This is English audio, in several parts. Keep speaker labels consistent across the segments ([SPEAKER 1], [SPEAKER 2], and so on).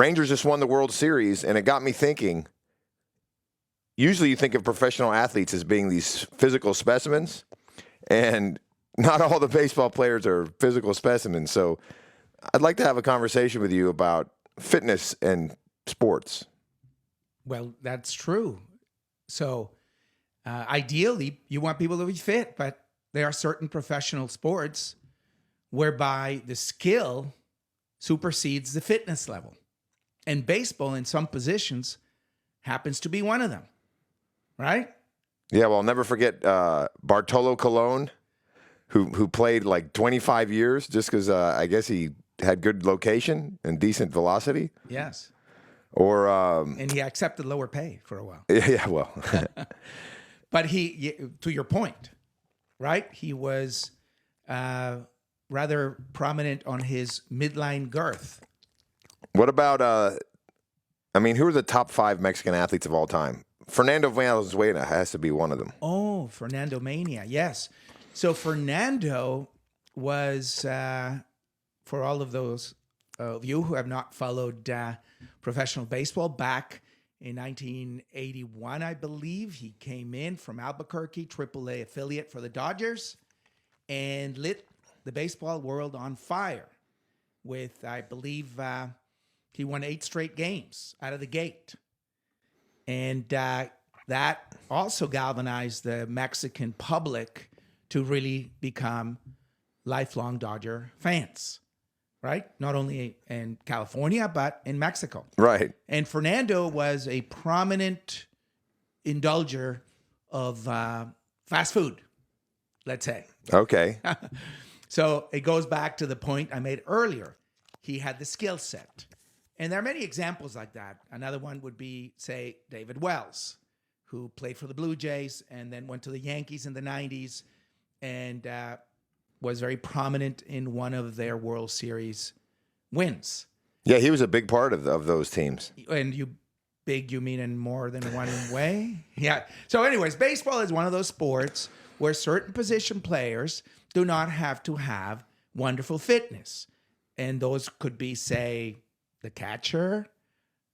[SPEAKER 1] Rangers just won the World Series, and it got me thinking. Usually you think of professional athletes as being these physical specimens, and not all the baseball players are physical specimens. So I'd like to have a conversation with you about fitness and sports.
[SPEAKER 2] Well, that's true. So ideally, you want people to be fit, but there are certain professional sports whereby the skill supersedes the fitness level. And baseball, in some positions, happens to be one of them, right?
[SPEAKER 1] Yeah, well, I'll never forget Bartolo Colon, who played like 25 years just because I guess he had good location and decent velocity.
[SPEAKER 2] Yes.
[SPEAKER 1] Or
[SPEAKER 2] and he accepted lower pay for a while.
[SPEAKER 1] Yeah, well.
[SPEAKER 2] But to your point, right? He was rather prominent on his midline girth.
[SPEAKER 1] What about, who are the top 5 Mexican athletes of all time? Fernando Valenzuela has to be one of them.
[SPEAKER 2] Oh, Fernando Mania, yes. So Fernando was, for all of those of you who have not followed professional baseball, back in 1981, I believe, he came in from Albuquerque, AAA affiliate for the Dodgers, and lit the baseball world on fire with, I believe, he won 8 straight games out of the gate. And that also galvanized the Mexican public to really become lifelong Dodger fans, right? Not only in California, but in Mexico.
[SPEAKER 1] Right.
[SPEAKER 2] And Fernando was a prominent indulger of fast food, let's say.
[SPEAKER 1] Okay.
[SPEAKER 2] So it goes back to the point I made earlier. He had the skill set. And there are many examples like that. Another one would be, say, David Wells, who played for the Blue Jays and then went to the Yankees in the 90s and was very prominent in one of their World Series wins.
[SPEAKER 1] Yeah, he was a big part of those teams.
[SPEAKER 2] And you mean in more than one way? Yeah. So anyways, baseball is one of those sports where certain position players do not have to have wonderful fitness. And those could be, say, the catcher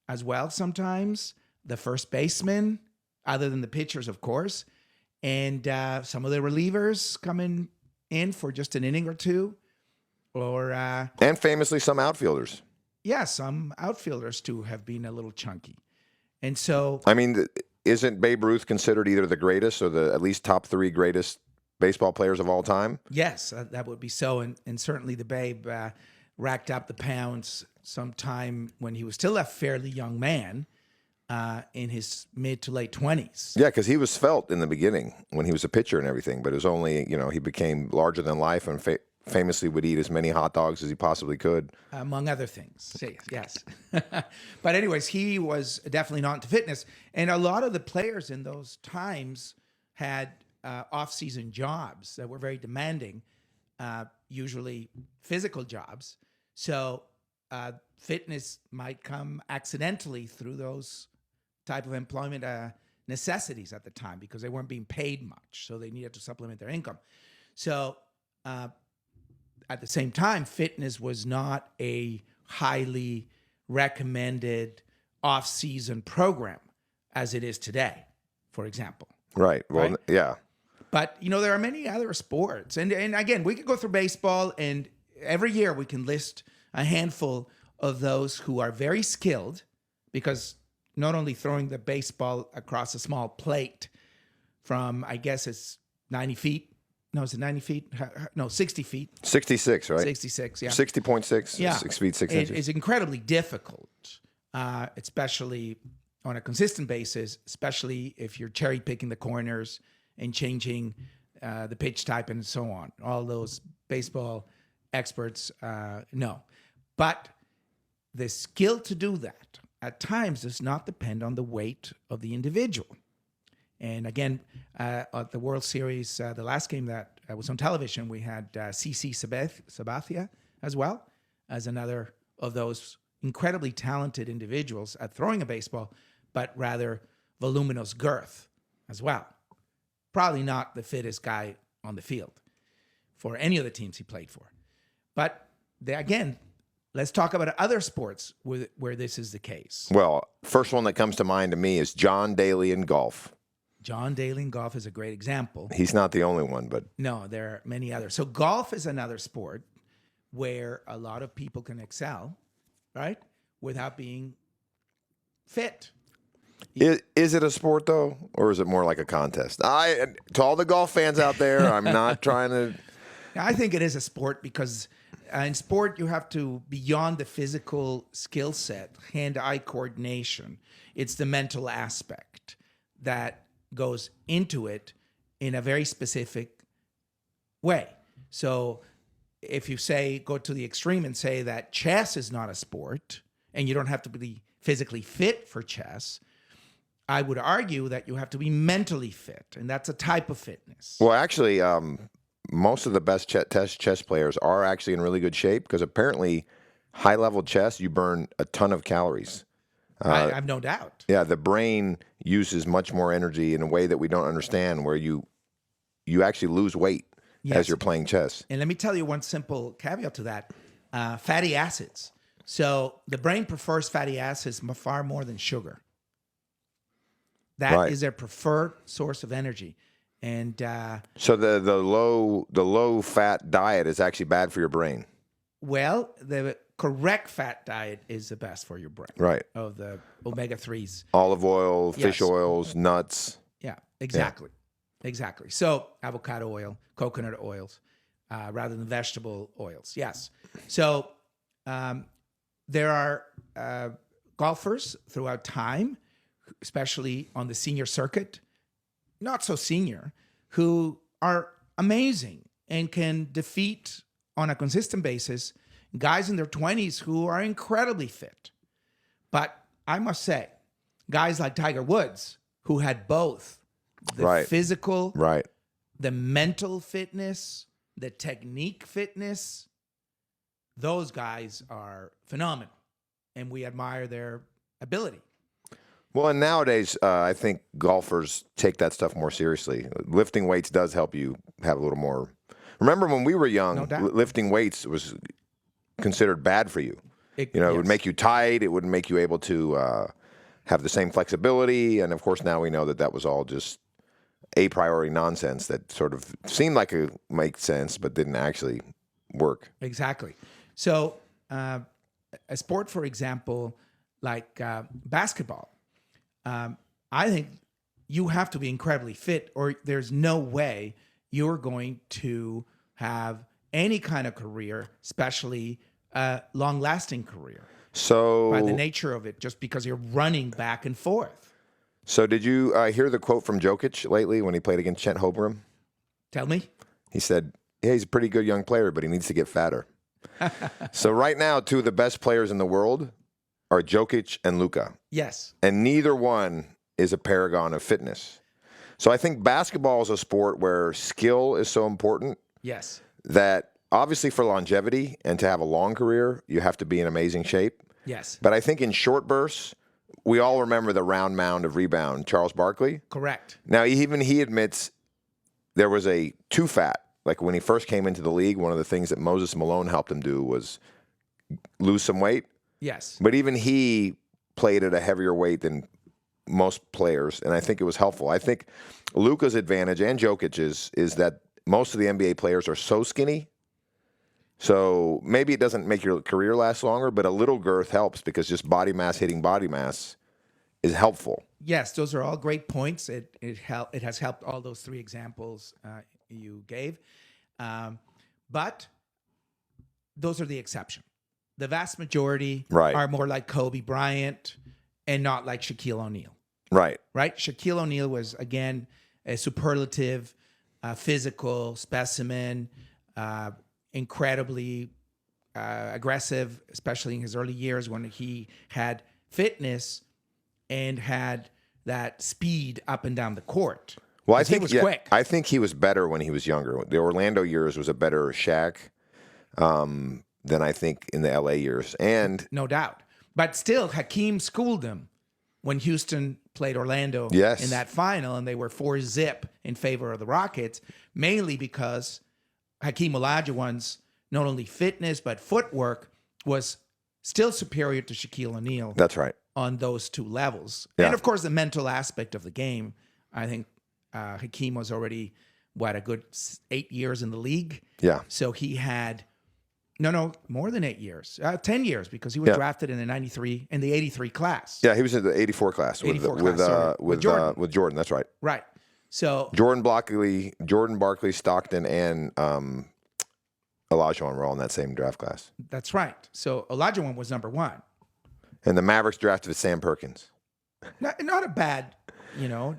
[SPEAKER 2] as well sometimes, the first baseman, other than the pitchers, of course, and some of the relievers coming in for just an inning or two. Or
[SPEAKER 1] and famously, some outfielders.
[SPEAKER 2] Yeah, some outfielders, too, have been a little chunky. And so...
[SPEAKER 1] isn't Babe Ruth considered either the greatest or the at least top 3 greatest baseball players of all time?
[SPEAKER 2] Yes, that would be so. And certainly the Babe racked up the pounds sometime when he was still a fairly young man in his mid to late 20s.
[SPEAKER 1] Yeah, because he was svelte in the beginning when he was a pitcher and everything, but it was only, he became larger than life and famously would eat as many hot dogs as he possibly could.
[SPEAKER 2] Among other things, yes. But anyways, he was definitely not into fitness. And a lot of the players in those times had off-season jobs that were very demanding, usually physical jobs. So fitness might come accidentally through those type of employment necessities at the time because they weren't being paid much, so they needed to supplement their income. So at the same time, fitness was not a highly recommended off-season program as it is today, for example.
[SPEAKER 1] Right. Well, right? Yeah.
[SPEAKER 2] But, there are many other sports. And again, we could go through baseball, and every year we can list a handful of those who are very skilled, because not only throwing the baseball across a small plate from, I guess it's 90 feet. No, is it 90 feet? No, 60 feet.
[SPEAKER 1] 66, right?
[SPEAKER 2] 66, yeah.
[SPEAKER 1] 60.6,
[SPEAKER 2] yeah.
[SPEAKER 1] 6 feet, 6 inches.
[SPEAKER 2] It's incredibly difficult, especially on a consistent basis, especially if you're cherry picking the corners and changing the pitch type and so on. All those baseball experts know. But the skill to do that at times does not depend on the weight of the individual. And again, at the World Series, the last game that was on television, we had CC Sabathia as well as another of those incredibly talented individuals at throwing a baseball, but rather voluminous girth as well. Probably not the fittest guy on the field for any of the teams he played for. But again, Let's talk about other sports where this is the case.
[SPEAKER 1] Well, first one that comes to mind to me is John Daly in golf.
[SPEAKER 2] John Daly in golf is a great example.
[SPEAKER 1] He's not the only one, but
[SPEAKER 2] No, there are many others. So golf is another sport where a lot of people can excel, right? Without being fit.
[SPEAKER 1] is it a sport though, or is it more like a contest? To all the golf fans out there, I'm not trying to.
[SPEAKER 2] I think it is a sport because in sport you have to, beyond the physical skill set, hand-eye coordination, it's the mental aspect that goes into it in a very specific way. So if you go to the extreme and say that chess is not a sport and you don't have to be physically fit for chess, I would argue that you have to be mentally fit, and that's a type of fitness.
[SPEAKER 1] Well, actually, most of the best chess players are actually in really good shape because apparently high-level chess, you burn a ton of calories.
[SPEAKER 2] I have no doubt.
[SPEAKER 1] Yeah, the brain uses much more energy in a way that we don't understand, where you actually lose weight as you're playing chess.
[SPEAKER 2] And let me tell you one simple caveat to that. Fatty acids. So the brain prefers fatty acids far more than sugar. That is their preferred source of energy. And
[SPEAKER 1] so the low fat diet is actually bad for your brain.
[SPEAKER 2] Well, the correct fat diet is the best for your brain.
[SPEAKER 1] Right.
[SPEAKER 2] Of the omega-3s.
[SPEAKER 1] Olive oil, fish oils, nuts.
[SPEAKER 2] Yeah, exactly. Yeah. Exactly. So avocado oil, coconut oils, rather than vegetable oils. Yes. So there are golfers throughout time, especially on the senior circuit, not so senior, who are amazing and can defeat on a consistent basis guys in their 20s who are incredibly fit. But I must say, guys like Tiger Woods, who had both the physical, the mental fitness, the technique fitness, those guys are phenomenal. And we admire their ability.
[SPEAKER 1] Well, and nowadays, I think golfers take that stuff more seriously. Lifting weights does help you have a little more. Remember when we were young, lifting weights was considered bad for you. It would make you tight. It wouldn't make you able to have the same flexibility. And of course, now we know that that was all just a priori nonsense that sort of seemed like it made sense, but didn't actually work.
[SPEAKER 2] Exactly. So a sport, for example, like basketball, I think you have to be incredibly fit or there's no way you're going to have any kind of career, especially a long-lasting career.
[SPEAKER 1] So
[SPEAKER 2] by the nature of it, just because you're running back and forth.
[SPEAKER 1] So did you hear the quote from Jokic lately when he played against Chet Holmgren?
[SPEAKER 2] Tell me.
[SPEAKER 1] He said, yeah, he's a pretty good young player, but he needs to get fatter. So right now, two of the best players in the world are Jokic and Luka.
[SPEAKER 2] Yes.
[SPEAKER 1] And neither one is a paragon of fitness. So I think basketball is a sport where skill is so important.
[SPEAKER 2] Yes.
[SPEAKER 1] That obviously for longevity and to have a long career, you have to be in amazing shape.
[SPEAKER 2] Yes.
[SPEAKER 1] But I think in short bursts, we all remember the round mound of rebound, Charles Barkley.
[SPEAKER 2] Correct.
[SPEAKER 1] Now, even he admits there was a too fat. Like when he first came into the league, one of the things that Moses Malone helped him do was lose some weight.
[SPEAKER 2] Yes.
[SPEAKER 1] But even he played at a heavier weight than most players, and I think it was helpful. I think Luka's advantage and Jokic's is that most of the NBA players are so skinny. So maybe it doesn't make your career last longer, but a little girth helps because just body mass hitting body mass is helpful.
[SPEAKER 2] Yes, those are all great points. It has helped all those three examples you gave. But those are the exception. The vast majority are more like Kobe Bryant and not like Shaquille O'Neal.
[SPEAKER 1] Right.
[SPEAKER 2] Right? Shaquille O'Neal was, again, a superlative physical specimen, incredibly aggressive, especially in his early years when he had fitness and had that speed up and down the court.
[SPEAKER 1] Well, I think
[SPEAKER 2] he was quick.
[SPEAKER 1] I think he was better when he was younger. The Orlando years was a better Shaq than I think in the LA years. And
[SPEAKER 2] no doubt. But still, Hakeem schooled him when Houston played Orlando in that final, and they were 4-0 in favor of the Rockets, mainly because Hakeem Olajuwon's not only fitness but footwork was still superior to Shaquille O'Neal
[SPEAKER 1] That's right.
[SPEAKER 2] on those two levels.
[SPEAKER 1] Yeah.
[SPEAKER 2] And of course, the mental aspect of the game. I think Hakeem was already, a good 8 years in the league.
[SPEAKER 1] Yeah.
[SPEAKER 2] So he had, more than 8 years, 10 years, because he was drafted in the 83 class.
[SPEAKER 1] Yeah, he was in the 84 class with
[SPEAKER 2] 84 class, sorry.
[SPEAKER 1] with
[SPEAKER 2] Jordan.
[SPEAKER 1] With Jordan. That's right.
[SPEAKER 2] Right. So
[SPEAKER 1] Jordan Barkley, Stockton, and Olajuwon were all in that same draft class.
[SPEAKER 2] that's right. So Olajuwon was number 1.
[SPEAKER 1] And the Mavericks drafted Sam Perkins.
[SPEAKER 2] Not a bad,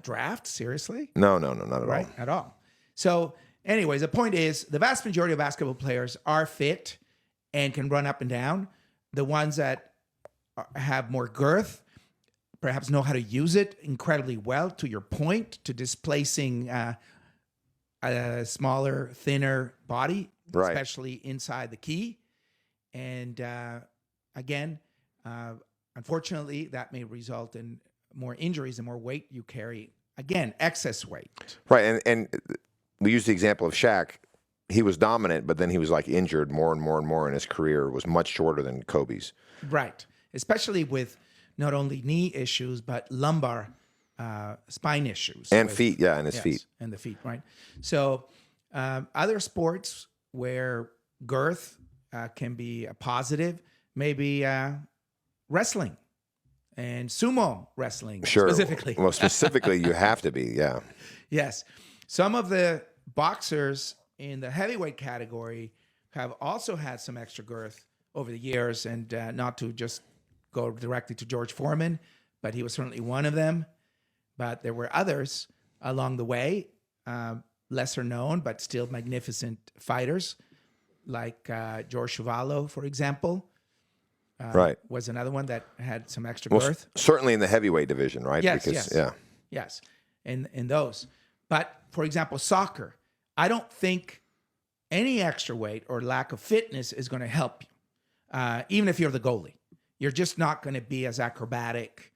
[SPEAKER 2] draft, seriously.
[SPEAKER 1] No, not at
[SPEAKER 2] Right,
[SPEAKER 1] all.
[SPEAKER 2] at all. So anyways, the point is the vast majority of basketball players are fit and can run up and down. The ones that have more girth perhaps know how to use it incredibly well, to your point, to displacing a smaller, thinner body,
[SPEAKER 1] Right.
[SPEAKER 2] especially inside the key. And again, unfortunately, that may result in more injuries and more weight you carry. Again, excess weight.
[SPEAKER 1] Right, and we used the example of Shaq. He was dominant, but then he was like injured more and more and more, and his career was much shorter than Kobe's.
[SPEAKER 2] Right. Especially with not only knee issues, but lumbar spine issues.
[SPEAKER 1] And feet, and his feet.
[SPEAKER 2] And the feet, right? So other sports where girth can be a positive, maybe wrestling and sumo wrestling specifically.
[SPEAKER 1] Well, specifically, you have to be, yeah.
[SPEAKER 2] Yes. Some of the boxers in the heavyweight category have also had some extra girth over the years, and not to just go directly to George Foreman, but he was certainly one of them. But there were others along the way, lesser known, but still magnificent fighters, like George Chuvalo, for example.
[SPEAKER 1] Right.
[SPEAKER 2] Was another one that had some extra
[SPEAKER 1] Well,
[SPEAKER 2] girth.
[SPEAKER 1] certainly in the heavyweight division, right?
[SPEAKER 2] Yes,
[SPEAKER 1] because,
[SPEAKER 2] yes. Yes, in those. But, for example, soccer, I don't think any extra weight or lack of fitness is going to help you, even if you're the goalie. You're just not going to be as acrobatic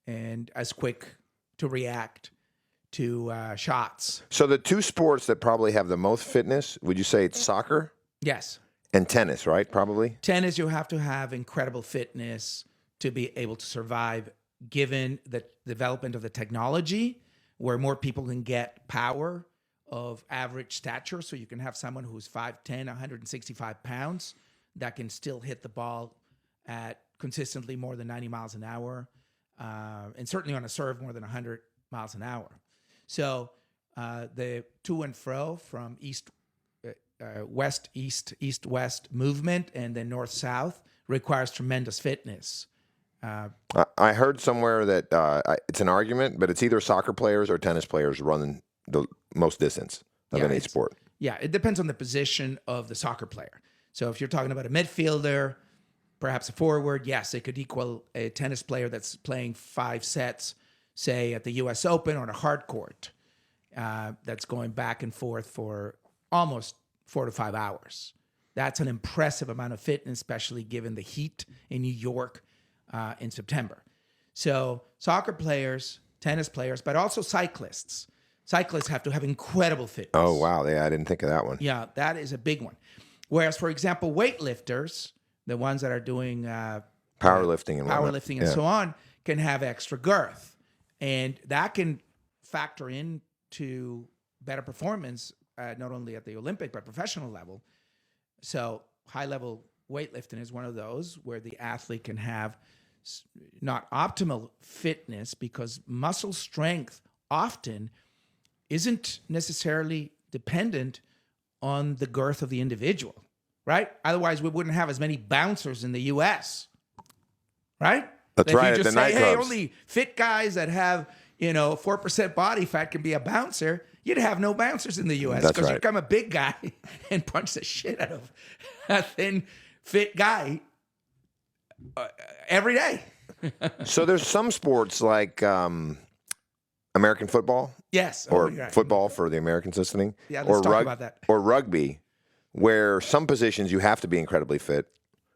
[SPEAKER 2] and as quick to react to shots.
[SPEAKER 1] So the two sports that probably have the most fitness, would you say it's soccer
[SPEAKER 2] Yes.
[SPEAKER 1] and tennis, right? Probably.
[SPEAKER 2] Tennis, you have to have incredible fitness to be able to survive, given the development of the technology, where more people can get power of average stature. So you can have someone who's 5'10", 165 pounds that can still hit the ball at consistently more than 90 miles an hour, and certainly on a serve more than 100 miles an hour. So the to and fro from west-east, east-west movement and then north-south requires tremendous fitness.
[SPEAKER 1] I heard somewhere that it's an argument, but it's either soccer players or tennis players running the most distance of any sport.
[SPEAKER 2] Yeah, it depends on the position of the soccer player. So if you're talking about a midfielder, perhaps a forward, yes, it could equal a tennis player that's playing 5 sets, say at the U.S. Open on a hard court, that's going back and forth for almost 4 to 5 hours. That's an impressive amount of fitness, especially given the heat in New York in September. So soccer players, tennis players, but also cyclists. Cyclists have to have incredible fitness.
[SPEAKER 1] Oh, wow. Yeah, I didn't think of that one.
[SPEAKER 2] Yeah, that is a big one. Whereas, for example, weightlifters, the ones that are doing
[SPEAKER 1] Powerlifting and
[SPEAKER 2] and so on, can have extra girth. And that can factor into better performance, not only at the Olympic, but professional level. So high-level weightlifting is one of those where the athlete can have not optimal fitness, because muscle strength often isn't necessarily dependent on the girth of the individual, right? Otherwise, we wouldn't have as many bouncers in the U.S., right?
[SPEAKER 1] That's
[SPEAKER 2] if
[SPEAKER 1] right.
[SPEAKER 2] you just
[SPEAKER 1] at the
[SPEAKER 2] say, hey,
[SPEAKER 1] nightclubs.
[SPEAKER 2] only fit guys that have 4% body fat can be a bouncer, you'd have no bouncers in the U.S.
[SPEAKER 1] That's
[SPEAKER 2] because
[SPEAKER 1] right.
[SPEAKER 2] you become a big guy and punch the shit out of a thin, fit guy every day.
[SPEAKER 1] So there's some sports like American football.
[SPEAKER 2] Yes.
[SPEAKER 1] Or
[SPEAKER 2] right.
[SPEAKER 1] football for the Americans listening.
[SPEAKER 2] Yeah, let's talk about that.
[SPEAKER 1] Or rugby, where some positions you have to be incredibly fit,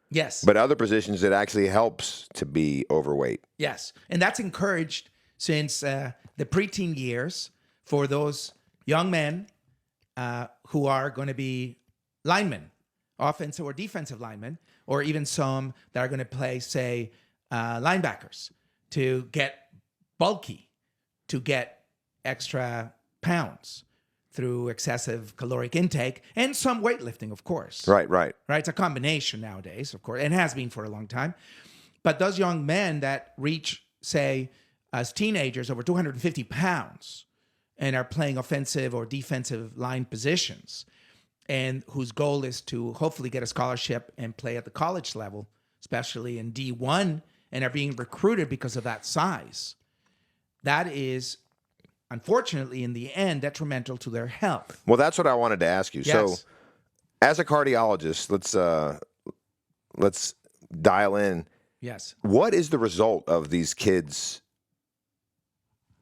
[SPEAKER 2] Yes.
[SPEAKER 1] but other positions it actually helps to be overweight.
[SPEAKER 2] Yes. And that's encouraged since the preteen years for those young men who are going to be linemen offensive or defensive linemen, or even some that are going to play, say, linebackers to get bulky, to get extra pounds through excessive caloric intake and some weightlifting, of course.
[SPEAKER 1] Right.
[SPEAKER 2] Right? It's a combination nowadays, of course, and has been for a long time. But those young men that reach, say, as teenagers, over 250 pounds and are playing offensive or defensive line positions, and whose goal is to hopefully get a scholarship and play at the college level, especially in D1, and are being recruited because of that size, that is, unfortunately, in the end, detrimental to their health.
[SPEAKER 1] Well, that's what I wanted to ask you.
[SPEAKER 2] Yes.
[SPEAKER 1] So, as a cardiologist, let's dial in.
[SPEAKER 2] Yes.
[SPEAKER 1] What is the result of these kids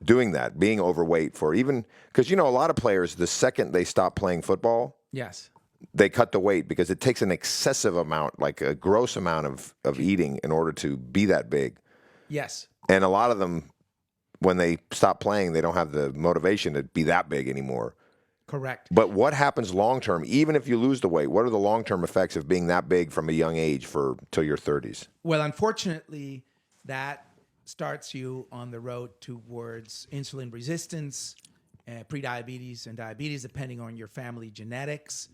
[SPEAKER 1] doing that, being overweight for even, because, a lot of players, the second they stop playing football,
[SPEAKER 2] Yes.
[SPEAKER 1] they cut the weight because it takes an excessive amount, like a gross amount of eating in order to be that big.
[SPEAKER 2] Yes.
[SPEAKER 1] And a lot of them, when they stop playing, they don't have the motivation to be that big anymore.
[SPEAKER 2] Correct.
[SPEAKER 1] But what happens long term, even if you lose the weight, what are the long term effects of being that big from a young age till your 30s?
[SPEAKER 2] Well, unfortunately, that starts you on the road towards insulin resistance, prediabetes, and diabetes, depending on your family genetics,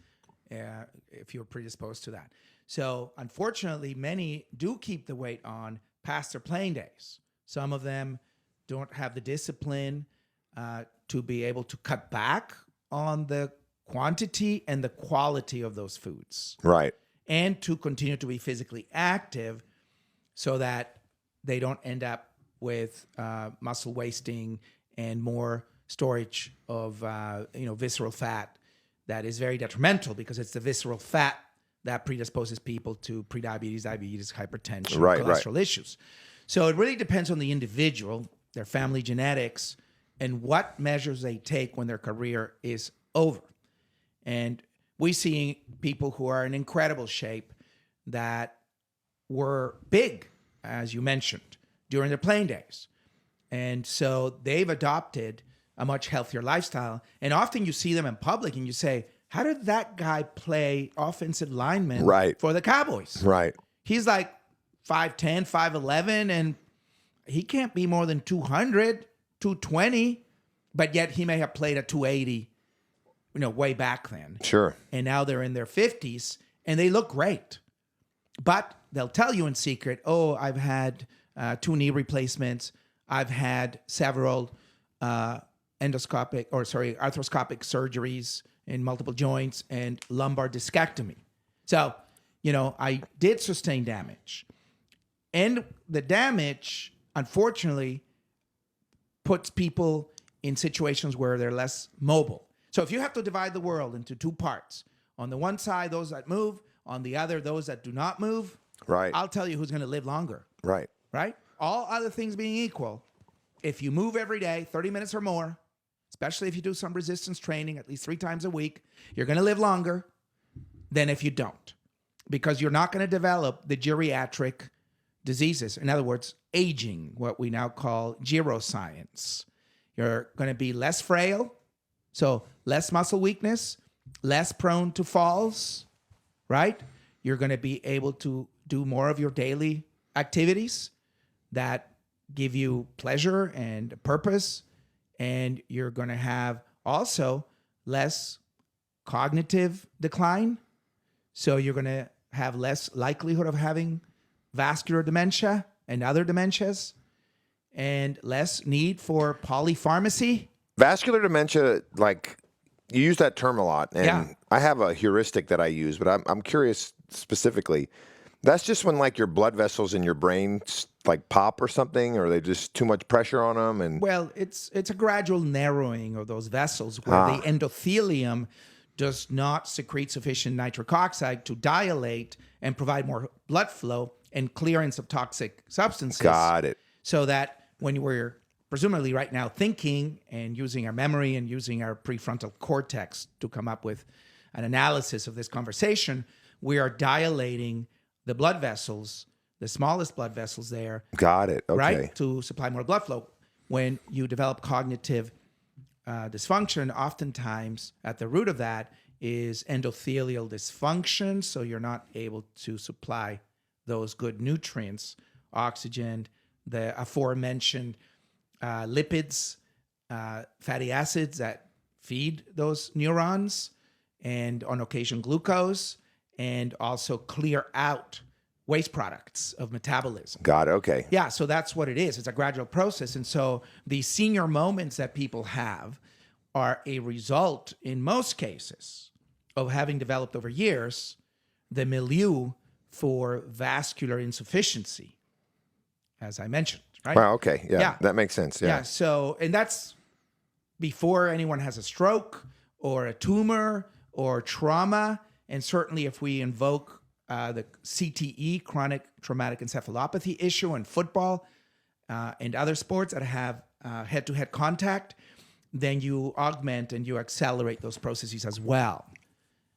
[SPEAKER 2] if you're predisposed to that. So, unfortunately, many do keep the weight on past their playing days. Some of them don't have the discipline to be able to cut back on the quantity and the quality of those foods.
[SPEAKER 1] Right.
[SPEAKER 2] And to continue to be physically active so that they don't end up with muscle wasting and more storage of visceral fat that is very detrimental, because it's the visceral fat that predisposes people to prediabetes, diabetes, hypertension, cholesterol issues. So it really depends on the individual, their family genetics, and what measures they take when their career is over. And we see people who are in incredible shape that were big, as you mentioned, during their playing days. And so they've adopted a much healthier lifestyle. And often you see them in public and you say, how did that guy play offensive lineman for the Cowboys?
[SPEAKER 1] Right.
[SPEAKER 2] He's like 5'10", 5'11", and he can't be more than 200, 220, but yet he may have played at 280, way back then.
[SPEAKER 1] Sure.
[SPEAKER 2] And now they're in their 50s, and they look great. But they'll tell you in secret, I've had 2 knee replacements. I've had several arthroscopic surgeries in multiple joints and lumbar discectomy. So, I did sustain damage. And the damage, unfortunately, puts people in situations where they're less mobile. So if you have to divide the world into 2 parts, on the one side, those that move, on the other, those that do not move,
[SPEAKER 1] right,
[SPEAKER 2] I'll tell you who's going to live longer.
[SPEAKER 1] Right.
[SPEAKER 2] All other things being equal, if you move every day, 30 minutes or more, especially if you do some resistance training at least 3 times a week, you're going to live longer than if you don't, because you're not going to develop the geriatric diseases. In other words, aging, what we now call geroscience. You're going to be less frail, so less muscle weakness, less prone to falls, right? You're going to be able to do more of your daily activities that give you pleasure and purpose, and you're going to have also less cognitive decline. So you're going to have less likelihood of having vascular dementia and other dementias, and less need for polypharmacy.
[SPEAKER 1] Vascular dementia, like, you use that term a lot, and I have a heuristic that I use, but I'm curious specifically. That's just when, like, your blood vessels in your brain like pop or something, or they just too much pressure on them, and
[SPEAKER 2] it's a gradual narrowing of those vessels where the endothelium does not secrete sufficient nitric oxide to dilate and provide more blood flow and clearance of toxic substances.
[SPEAKER 1] Got it.
[SPEAKER 2] So that when we're presumably right now thinking and using our memory and using our prefrontal cortex to come up with an analysis of this conversation, we are dilating the blood vessels, the smallest blood vessels there.
[SPEAKER 1] Got it. Okay.
[SPEAKER 2] Right? To supply more blood flow. When you develop cognitive dysfunction, oftentimes at the root of that is endothelial dysfunction. So you're not able to supply those good nutrients, oxygen, the aforementioned lipids, fatty acids that feed those neurons, and on occasion glucose, and also clear out waste products of metabolism.
[SPEAKER 1] Got it. Okay.
[SPEAKER 2] Yeah, so that's what it is. It's a gradual process. And so the senior moments that people have are a result, in most cases, of having developed over years the milieu for vascular insufficiency, as I mentioned, right?
[SPEAKER 1] Wow. Okay. Yeah,
[SPEAKER 2] Yeah.
[SPEAKER 1] that makes sense. Yeah.
[SPEAKER 2] So, and that's before anyone has a stroke or a tumor or trauma. And certainly if we invoke the CTE, chronic traumatic encephalopathy issue in football and other sports that have head-to-head contact, then you augment and you accelerate those processes as well.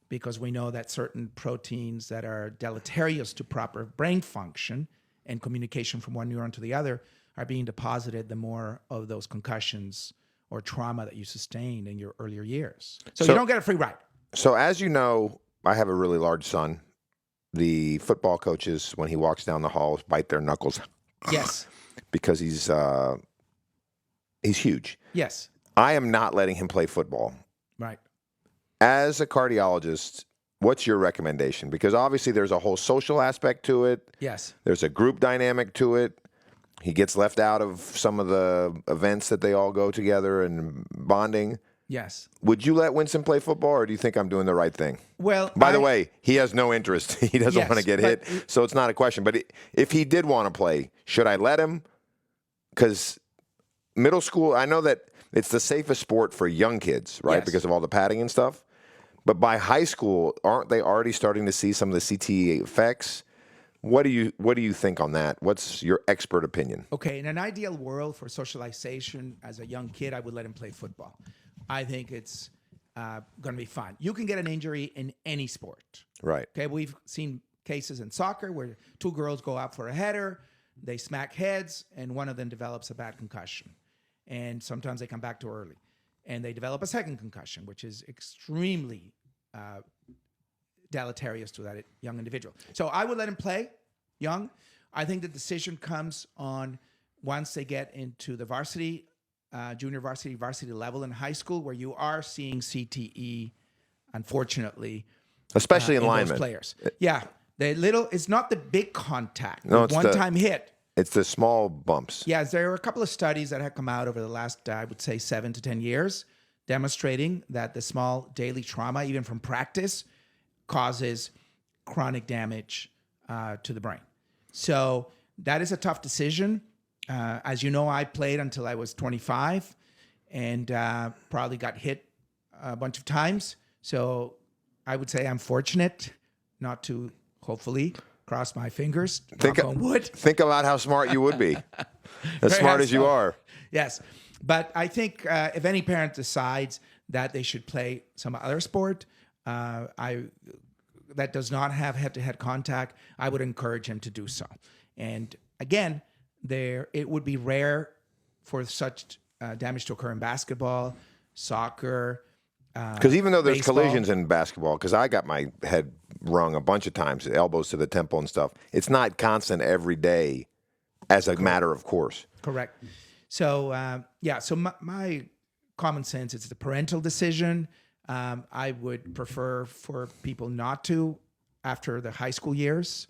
[SPEAKER 2] Because we know that certain proteins that are deleterious to proper brain function and communication from one neuron to the other are being deposited the more of those concussions or trauma that you sustained in your earlier years. So you don't get a free ride.
[SPEAKER 1] So as you know, I have a really large son. The football coaches, when he walks down the halls, bite their knuckles.
[SPEAKER 2] Yes.
[SPEAKER 1] Because he's huge.
[SPEAKER 2] Yes.
[SPEAKER 1] I am not letting him play football.
[SPEAKER 2] Right.
[SPEAKER 1] As a cardiologist, what's your recommendation? Because obviously there's a whole social aspect to it.
[SPEAKER 2] Yes.
[SPEAKER 1] There's a group dynamic to it. He gets left out of some of the events that they all go together and bonding.
[SPEAKER 2] Yes.
[SPEAKER 1] Would you let Winston play football, or do you think I'm doing the right thing?
[SPEAKER 2] Well,
[SPEAKER 1] By the way, he has no interest. He doesn't
[SPEAKER 2] Yes,
[SPEAKER 1] want to get
[SPEAKER 2] but-
[SPEAKER 1] hit, so it's not a question. But if he did want to play, should I let him? Because middle school, I know that it's the safest sport for young kids, right?
[SPEAKER 2] Yes.
[SPEAKER 1] Because of all the padding and stuff. But by high school, aren't they already starting to see some of the CTE effects? What do you think on that? What's your expert opinion?
[SPEAKER 2] Okay, in an ideal world for socialization as a young kid, I would let him play football. I think it's going to be fun. You can get an injury in any sport.
[SPEAKER 1] Right.
[SPEAKER 2] Okay, we've seen cases in soccer where two girls go out for a header, they smack heads, and one of them develops a bad concussion. And sometimes they come back too early. And they develop a second concussion, which is extremely deleterious to that young individual. So I would let him play young. I think the decision comes on once they get into the varsity, junior varsity level in high school, where you are seeing CTE, unfortunately,
[SPEAKER 1] Especially in
[SPEAKER 2] those
[SPEAKER 1] linemen.
[SPEAKER 2] players. Yeah, it's not the big contact,
[SPEAKER 1] No,
[SPEAKER 2] the
[SPEAKER 1] it's
[SPEAKER 2] one-time hit.
[SPEAKER 1] It's the small bumps.
[SPEAKER 2] Yes, there are a couple of studies that have come out over the last, I would say, 7 to 10 years, demonstrating that the small daily trauma, even from practice, causes chronic damage to the brain. So that is a tough decision. As you know, I played until I was 25 and probably got hit a bunch of times. So I would say I'm fortunate not to, hopefully, cross my fingers, knock on wood.
[SPEAKER 1] Think about how smart you would be. As smart as you
[SPEAKER 2] so.
[SPEAKER 1] are.
[SPEAKER 2] Yes. But I think if any parent decides that they should play some other sport that does not have head-to-head contact, I would encourage him to do so. And again, it would be rare for such damage to occur in basketball, soccer.
[SPEAKER 1] Because even though there's
[SPEAKER 2] baseball.
[SPEAKER 1] collisions in basketball, because I got my head rung a bunch of times, elbows to the temple and stuff, it's not constant every day as a matter of course.
[SPEAKER 2] Correct. So, so my common sense, it's the parental decision. I would prefer for people not to after the high school years.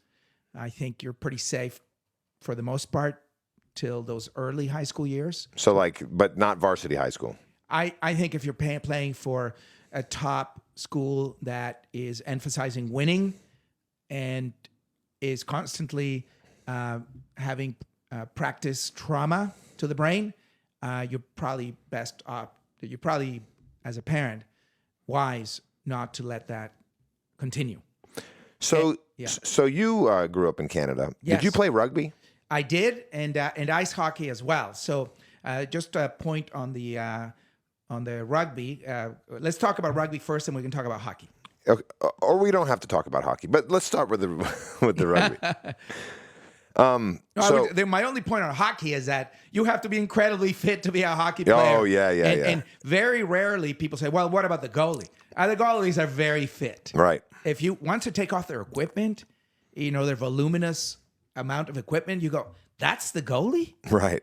[SPEAKER 2] I think you're pretty safe for the most part till those early high school years.
[SPEAKER 1] So but not varsity high school.
[SPEAKER 2] I think if you're playing for a top school that is emphasizing winning and is constantly having practice trauma to the brain, you're probably as a parent wise not to let that continue.
[SPEAKER 1] So
[SPEAKER 2] Yeah.
[SPEAKER 1] so you grew up in Canada.
[SPEAKER 2] Yes.
[SPEAKER 1] Did you play rugby?
[SPEAKER 2] I did, and ice hockey as well. So just a point on the rugby. Let's talk about rugby first, and we can talk about hockey.
[SPEAKER 1] Okay. Or we don't have to talk about hockey, but let's start with the with the rugby.
[SPEAKER 2] No,
[SPEAKER 1] So,
[SPEAKER 2] my only point on hockey is that you have to be incredibly fit to be a hockey player.
[SPEAKER 1] oh, yeah.
[SPEAKER 2] And very rarely people say, well, what about the goalie? The goalies are very fit.
[SPEAKER 1] Right.
[SPEAKER 2] If you want to take off their equipment, their voluminous amount of equipment, you go, that's the goalie?
[SPEAKER 1] Right.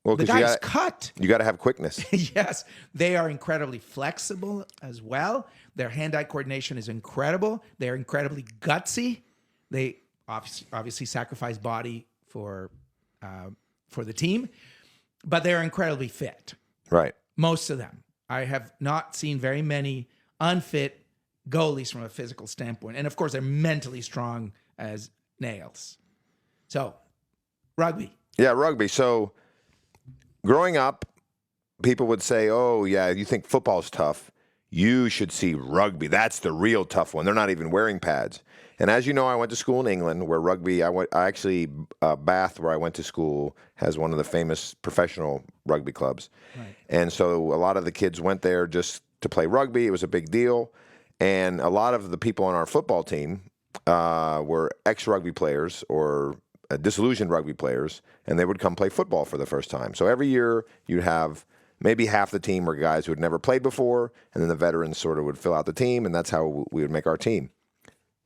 [SPEAKER 1] Well,
[SPEAKER 2] The
[SPEAKER 1] because
[SPEAKER 2] guy's cut.
[SPEAKER 1] you got to have quickness.
[SPEAKER 2] Yes, they are incredibly flexible as well. Their hand-eye coordination is incredible. They're incredibly gutsy. They obviously sacrifice body for the team, but they're incredibly fit.
[SPEAKER 1] Right.
[SPEAKER 2] Most of them. I have not seen very many unfit goalies from a physical standpoint, and of course, they're mentally strong as nails. So, rugby.
[SPEAKER 1] Yeah, rugby. So, growing up, people would say, "Oh, yeah, you think football's tough? You should see rugby. That's the real tough one. They're not even wearing pads." And as you know, I went to school in England, where rugby. Bath, where I went to school, has one of the famous professional rugby clubs,
[SPEAKER 2] Right.
[SPEAKER 1] and so a lot of the kids went there just to play rugby. It was a big deal, and a lot of the people on our football team were ex-rugby players or disillusioned rugby players, and they would come play football for the first time. So every year you'd have maybe half the team were guys who had never played before, and then the veterans sort of would fill out the team, and that's how we would make our team.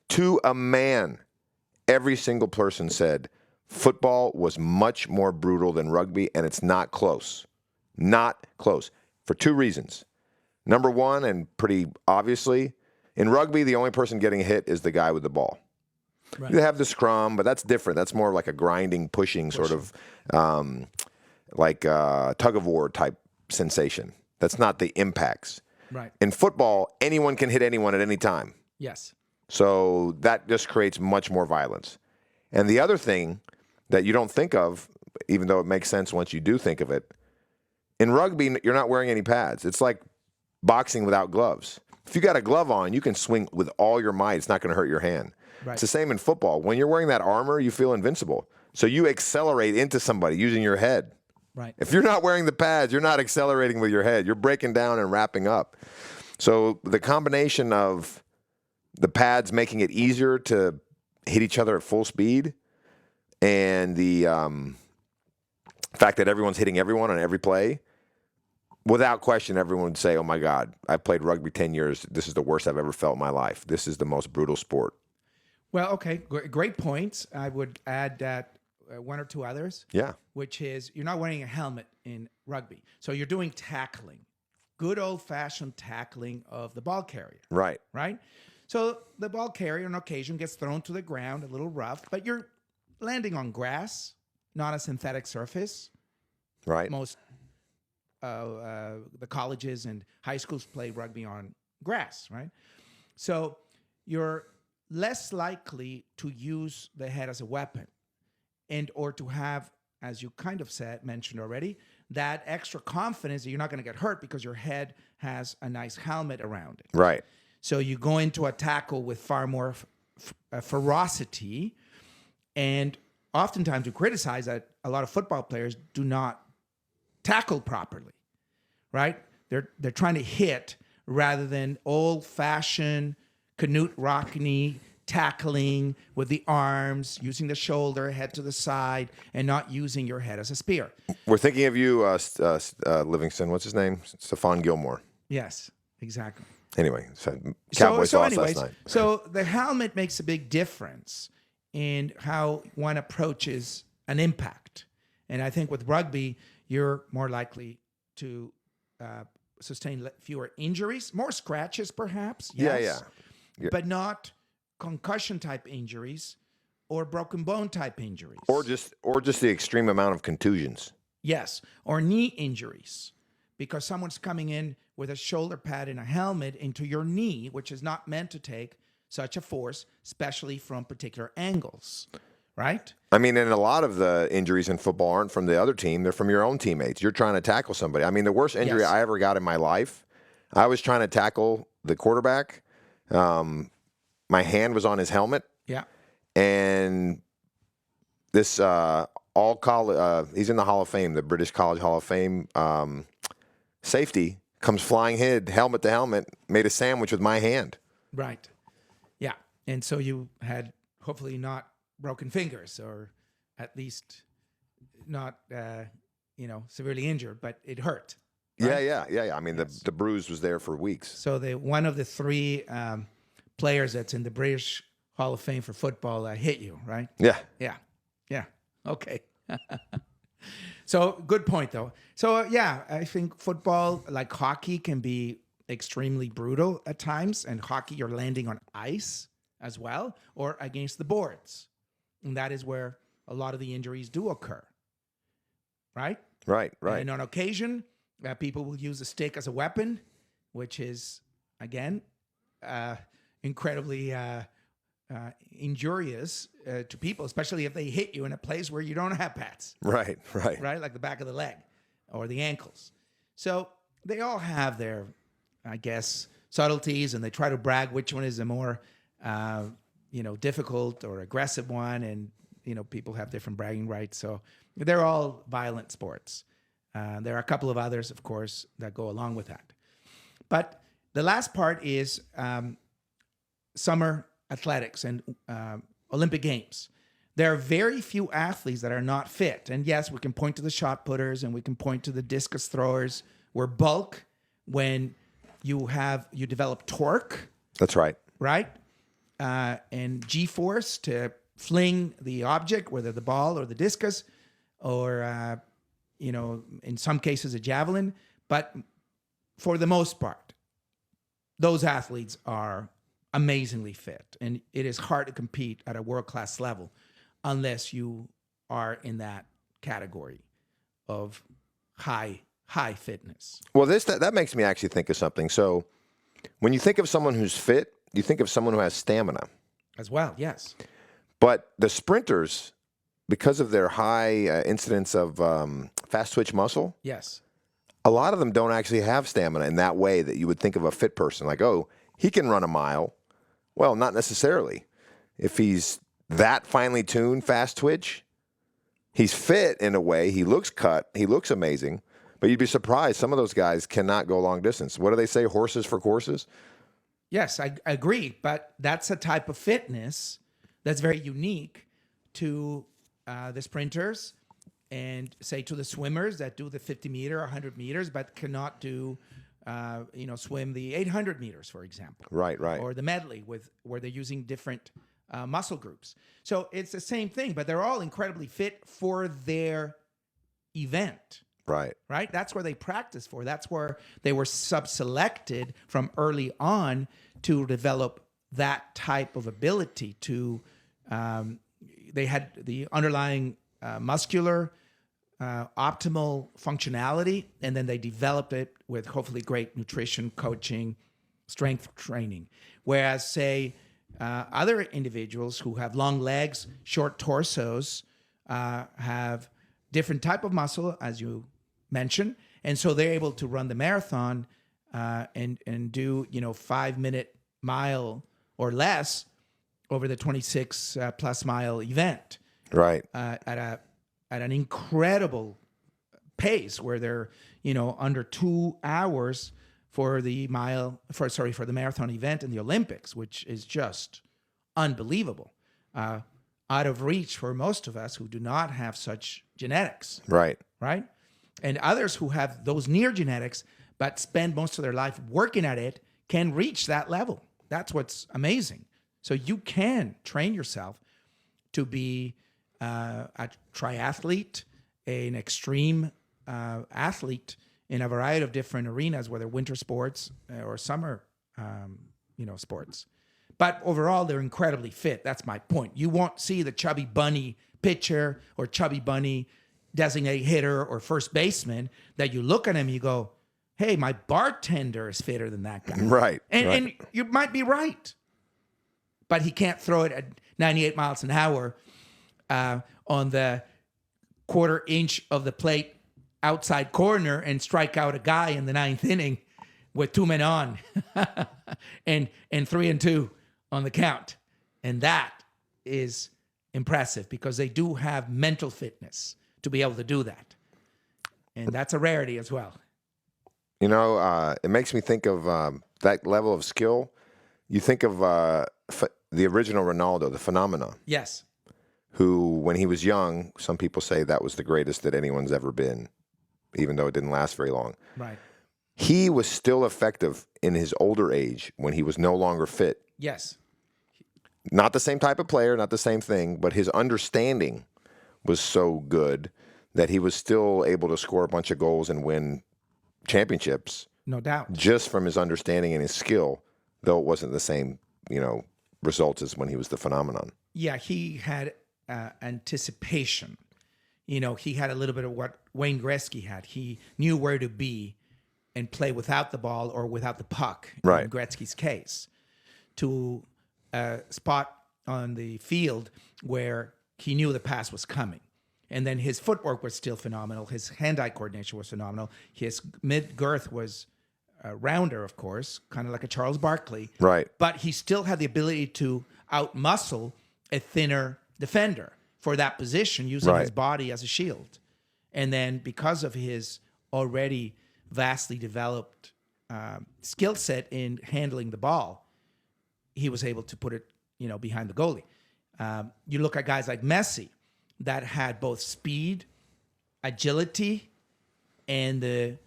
[SPEAKER 1] To a man, every single person said football was much more brutal than rugby, and it's not close. Not close. For two reasons. Number one, and pretty obviously, in rugby, the only person getting hit is the guy with the ball.
[SPEAKER 2] Right.
[SPEAKER 1] You have the scrum, but that's different. That's more like a grinding, pushing sort of like tug of war type sensation. That's not the impacts.
[SPEAKER 2] Right.
[SPEAKER 1] In football, anyone can hit anyone at any time.
[SPEAKER 2] Yes.
[SPEAKER 1] So that just creates much more violence. And the other thing that you don't think of, even though it makes sense once you do think of it, in rugby, you're not wearing any pads. It's like boxing without gloves. If you got a glove on, you can swing with all your might. It's not going to hurt your hand.
[SPEAKER 2] Right.
[SPEAKER 1] It's the same in football. When you're wearing that armor, you feel invincible. So you accelerate into somebody using your head.
[SPEAKER 2] Right.
[SPEAKER 1] If you're not wearing the pads, you're not accelerating with your head. You're breaking down and wrapping up. So the combination of the pads making it easier to hit each other at full speed and the fact that everyone's hitting everyone on every play, without question, everyone would say, "Oh my God, I played rugby 10 years. This is the worst I've ever felt in my life. This is the most brutal sport."
[SPEAKER 2] Well, okay, great points. I would add that one or two others.
[SPEAKER 1] Yeah.
[SPEAKER 2] Which is you're not wearing a helmet in rugby, so you're doing tackling, good old-fashioned tackling of the ball carrier.
[SPEAKER 1] Right.
[SPEAKER 2] Right. So the ball carrier on occasion gets thrown to the ground, a little rough, but you're landing on grass, not a synthetic surface.
[SPEAKER 1] Right.
[SPEAKER 2] Most the colleges and high schools play rugby on grass, right? So you're less likely to use the head as a weapon and or to have, as you kind of mentioned already, that extra confidence that you're not going to get hurt because your head has a nice helmet around it.
[SPEAKER 1] Right.
[SPEAKER 2] So you go into a tackle with far more ferocity, and oftentimes we criticize that a lot of football players do not tackle properly, right? They're trying to hit rather than old-fashioned Knute Rockne tackling with the arms, using the shoulder, head to the side, and not using your head as a spear.
[SPEAKER 1] We're thinking of you, Livingston. What's his name? Stephon Gilmore.
[SPEAKER 2] Yes, exactly.
[SPEAKER 1] Anyway, so Cowboys lost last night.
[SPEAKER 2] So the helmet makes a big difference in how one approaches an impact. And I think with rugby, you're more likely to sustain fewer injuries, more scratches perhaps, yes,
[SPEAKER 1] Yeah.
[SPEAKER 2] but not concussion-type injuries or broken bone-type injuries.
[SPEAKER 1] Or just the extreme amount of contusions.
[SPEAKER 2] Yes, or knee injuries, because someone's coming in with a shoulder pad and a helmet into your knee, which is not meant to take such a force, especially from particular angles, right?
[SPEAKER 1] I mean, and a lot of the injuries in football aren't from the other team. They're from your own teammates. You're trying to tackle somebody. I mean, the worst injury
[SPEAKER 2] Yes.
[SPEAKER 1] I ever got in my life, I was trying to tackle the quarterback. My hand was on his helmet,
[SPEAKER 2] Yeah.
[SPEAKER 1] and this he's in the Hall of Fame, the British College Hall of Fame, safety comes flying helmet to helmet, made a sandwich with my hand.
[SPEAKER 2] Right. Yeah. And so you had hopefully not broken fingers or at least not, severely injured, but it hurt.
[SPEAKER 1] Yeah. I mean, the bruise was there for weeks.
[SPEAKER 2] So one of the three players that's in the British Hall of Fame for football hit you, right?
[SPEAKER 1] Yeah.
[SPEAKER 2] Yeah. Okay. So good point, though. So I think football, like hockey, can be extremely brutal at times. And hockey, you're landing on ice as well, or against the boards. And that is where a lot of the injuries do occur, right?
[SPEAKER 1] Right.
[SPEAKER 2] And on occasion, people will use a stick as a weapon, which is, again, incredibly injurious to people, especially if they hit you in a place where you don't have pads.
[SPEAKER 1] Right.
[SPEAKER 2] Like the back of the leg or the ankles. So they all have their, I guess, subtleties, and they try to brag which one is the more, difficult or aggressive one. And, people have different bragging rights. So they're all violent sports. There are a couple of others, of course, that go along with that. But the last part is summer athletics and Olympic Games. There are very few athletes that are not fit. And yes, we can point to the shot putters and we can point to the discus throwers, where bulk, when you develop torque.
[SPEAKER 1] That's right.
[SPEAKER 2] Right? And G-force to fling the object, whether the ball or the discus, or, in some cases a javelin. But for the most part, those athletes are amazingly fit. And it is hard to compete at a world-class level unless you are in that category of high fitness.
[SPEAKER 1] Well, that makes me actually think of something. So when you think of someone who's fit, you think of someone who has stamina.
[SPEAKER 2] As well, yes.
[SPEAKER 1] But the sprinters, because of their high incidence of fast twitch muscle,
[SPEAKER 2] yes,
[SPEAKER 1] a lot of them don't actually have stamina in that way that you would think of a fit person. Like, oh, he can run a mile. Well, not necessarily. If he's that finely tuned, fast twitch, he's fit in a way. He looks cut. He looks amazing. But you'd be surprised. Some of those guys cannot go long distance. What do they say? Horses for courses?
[SPEAKER 2] Yes, I agree. But that's a type of fitness that's very unique to the sprinters and, say, to the swimmers that do the 50 meter, 100 meters, but cannot do, swim the 800 meters, for example.
[SPEAKER 1] Right.
[SPEAKER 2] Or the medley where they're using different muscle groups. So it's the same thing, but they're all incredibly fit for their event. Right? That's where they practice for. That's where they were sub-selected from early on to develop that type of ability to, they had the underlying muscular optimal functionality, and then they developed it with hopefully great nutrition, coaching, strength training. Whereas, say, other individuals who have long legs, short torsos, have different type of muscle, as you mentioned, and so they're able to run the marathon and do 5-minute mile or less over the 26 plus mile event.
[SPEAKER 1] Right.
[SPEAKER 2] At an incredible pace, where they're under 2 hours for the marathon event in the Olympics, which is just unbelievable. Out of reach for most of us who do not have such genetics.
[SPEAKER 1] Right.
[SPEAKER 2] And others who have those near genetics but spend most of their life working at it can reach that level. That's what's amazing. So you can train yourself to be a triathlete, an extreme athlete in a variety of different arenas, whether winter sports or summer, sports. But overall, they're incredibly fit. That's my point. You won't see the chubby bunny pitcher or chubby bunny designated hitter or first baseman that you look at him and you go, hey, my bartender is fitter than that guy.
[SPEAKER 1] Right.
[SPEAKER 2] And you might be right. But he can't throw it at 98 miles an hour on the quarter inch of the plate outside corner and strike out a guy in the 9th inning with 2 men on and 3-2 on the count. And that is impressive because they do have mental fitness to be able to do that. And that's a rarity as well.
[SPEAKER 1] It makes me think of that level of skill. You think of the original Ronaldo, the phenomenon.
[SPEAKER 2] Yes.
[SPEAKER 1] who, when he was young, some people say that was the greatest that anyone's ever been, even though it didn't last very long.
[SPEAKER 2] Right.
[SPEAKER 1] He was still effective in his older age when he was no longer fit.
[SPEAKER 2] Yes.
[SPEAKER 1] Not the same type of player, not the same thing, but his understanding was so good that he was still able to score a bunch of goals and win championships
[SPEAKER 2] No doubt.
[SPEAKER 1] just from his understanding and his skill, though it wasn't the same, results as when he was the phenomenon.
[SPEAKER 2] Yeah, he had anticipation. He had a little bit of what Wayne Gretzky had. He knew where to be and play without the ball or without the puck,
[SPEAKER 1] Right.
[SPEAKER 2] in Gretzky's case, to a spot on the field where he knew the pass was coming. And then his footwork was still phenomenal. His hand-eye coordination was phenomenal. His mid-girth was rounder, of course, kind of like a Charles Barkley.
[SPEAKER 1] Right.
[SPEAKER 2] But he still had the ability to out-muscle a thinner defender for that position using
[SPEAKER 1] Right.
[SPEAKER 2] his body as a shield. And then because of his already vastly developed skill set in handling the ball, he was able to put it, behind the goalie. You look at guys like Messi that had both speed, agility, and the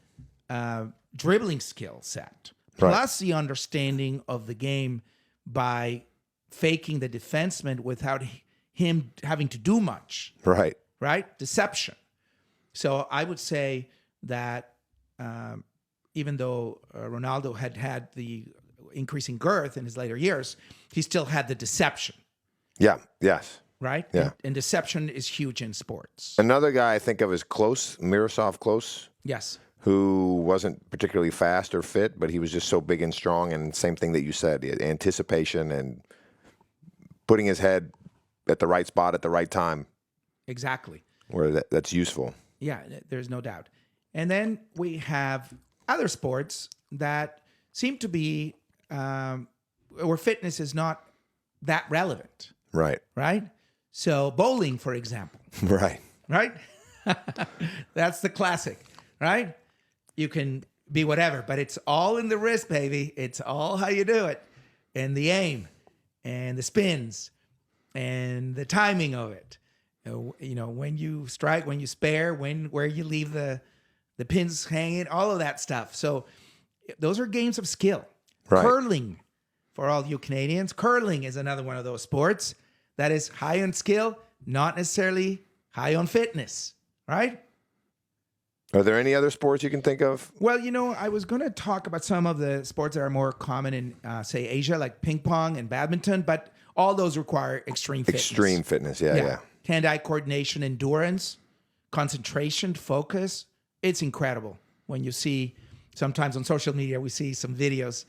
[SPEAKER 2] dribbling skill set,
[SPEAKER 1] Right.
[SPEAKER 2] plus the understanding of the game by faking the defenseman without him having to do much,
[SPEAKER 1] Right.
[SPEAKER 2] right? Deception. So I would say that even though Ronaldo had the increasing girth in his later years, he still had the deception,
[SPEAKER 1] Yeah. Yes.
[SPEAKER 2] right?
[SPEAKER 1] Yeah.
[SPEAKER 2] And deception is huge in sports.
[SPEAKER 1] Another guy I think of is Miroslav Klose,
[SPEAKER 2] Yes.
[SPEAKER 1] who wasn't particularly fast or fit, but he was just so big and strong. And same thing that you said, anticipation and putting his head at the right spot at the right time,
[SPEAKER 2] Exactly.
[SPEAKER 1] where that's useful.
[SPEAKER 2] Yeah, there's no doubt. And then we have other sports that seem to be where fitness is not that relevant,
[SPEAKER 1] Right.
[SPEAKER 2] right? So bowling, for example,
[SPEAKER 1] Right.
[SPEAKER 2] right? That's the classic, right? You can be whatever, but it's all in the wrist, baby. It's all how you do it, and the aim, and the spins, and the timing of it. When you strike, when you spare, where you leave the pins hanging, all of that stuff. So those are games of skill.
[SPEAKER 1] Right.
[SPEAKER 2] Curling, for all you Canadians, curling is another one of those sports that is high on skill, not necessarily high on fitness, right?
[SPEAKER 1] Are there any other sports you can think of?
[SPEAKER 2] Well, I was going to talk about some of the sports that are more common in, say, Asia, like ping pong and badminton, but all those require extreme fitness.
[SPEAKER 1] Extreme fitness. Yeah.
[SPEAKER 2] Hand-eye coordination, endurance, concentration, focus. It's incredible when you see, sometimes on social media, we see some videos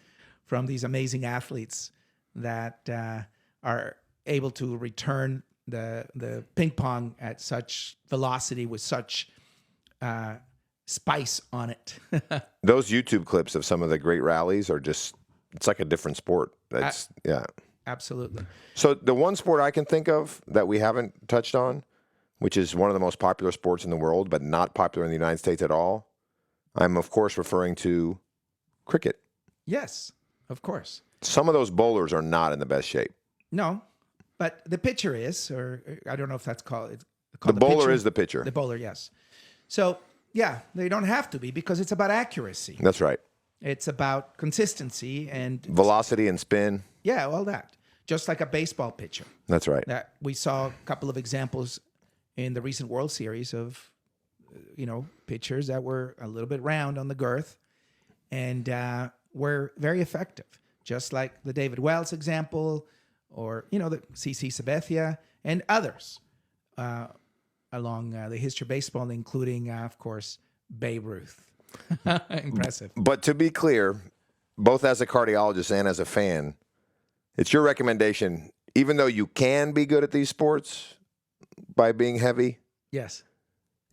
[SPEAKER 2] from these amazing athletes that are able to return the ping pong at such velocity with such spice on it.
[SPEAKER 1] Those YouTube clips of some of the great rallies are just, it's like a different sport. That's, yeah.
[SPEAKER 2] Absolutely.
[SPEAKER 1] So the one sport I can think of that we haven't touched on, which is one of the most popular sports in the world, but not popular in the United States at all, I'm, of course, referring to cricket.
[SPEAKER 2] Yes, of course.
[SPEAKER 1] Some of those bowlers are not in the best shape.
[SPEAKER 2] No, but the pitcher is, or I don't know if that's called. It's
[SPEAKER 1] The
[SPEAKER 2] called
[SPEAKER 1] bowler
[SPEAKER 2] pitcher.
[SPEAKER 1] is the pitcher.
[SPEAKER 2] The bowler, yes. So, yeah, they don't have to be because it's about accuracy.
[SPEAKER 1] That's right.
[SPEAKER 2] It's about consistency and,
[SPEAKER 1] Velocity and spin.
[SPEAKER 2] yeah, all that. Just like a baseball pitcher.
[SPEAKER 1] That's right.
[SPEAKER 2] That we saw a couple of examples in the recent World Series of, pitchers that were a little bit round on the girth and were very effective. Just like the David Wells example or, the CC Sabathia and others along the history of baseball, including, of course, Babe Ruth. Impressive.
[SPEAKER 1] But to be clear, both as a cardiologist and as a fan, it's your recommendation, even though you can be good at these sports by being heavy,
[SPEAKER 2] Yes.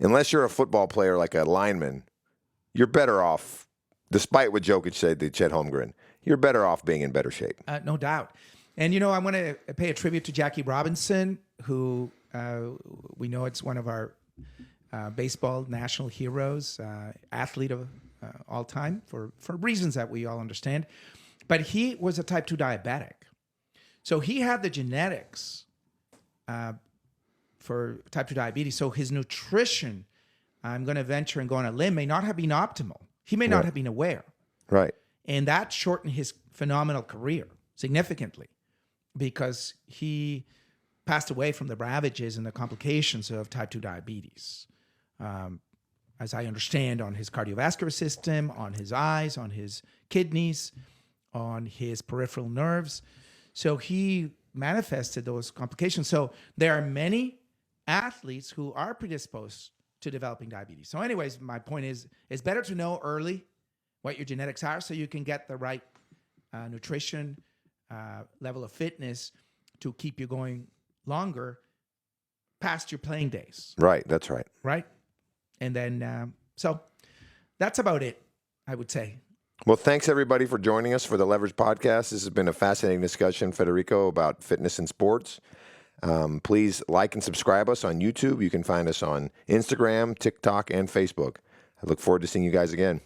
[SPEAKER 1] unless you're a football player like a lineman, you're better off, despite what Jokic said to Chet Holmgren, you're better off being in better shape.
[SPEAKER 2] No doubt. And, I want to pay a tribute to Jackie Robinson, who we know it's one of our baseball national heroes, athlete of all time for reasons that we all understand. But he was a type 2 diabetic. So he had the genetics for type 2 diabetes. So his nutrition, I'm going to venture and go on a limb, may not have been optimal. He may not have been aware.
[SPEAKER 1] Right.
[SPEAKER 2] And that shortened his phenomenal career significantly because he passed away from the ravages and the complications of type 2 diabetes. As I understand, on his cardiovascular system, on his eyes, on his kidneys, on his peripheral nerves. So he manifested those complications. So there are many athletes who are predisposed to developing diabetes. So anyways, my point is, it's better to know early what your genetics are so you can get the right nutrition, level of fitness to keep you going longer past your playing days.
[SPEAKER 1] Right. That's right.
[SPEAKER 2] Right? And then, so that's about it, I would say.
[SPEAKER 1] Well, thanks everybody for joining us for the Leverage Podcast. This has been a fascinating discussion, Federico, about fitness and sports. Please like and subscribe us on YouTube. You can find us on Instagram, TikTok, and Facebook. I look forward to seeing you guys again.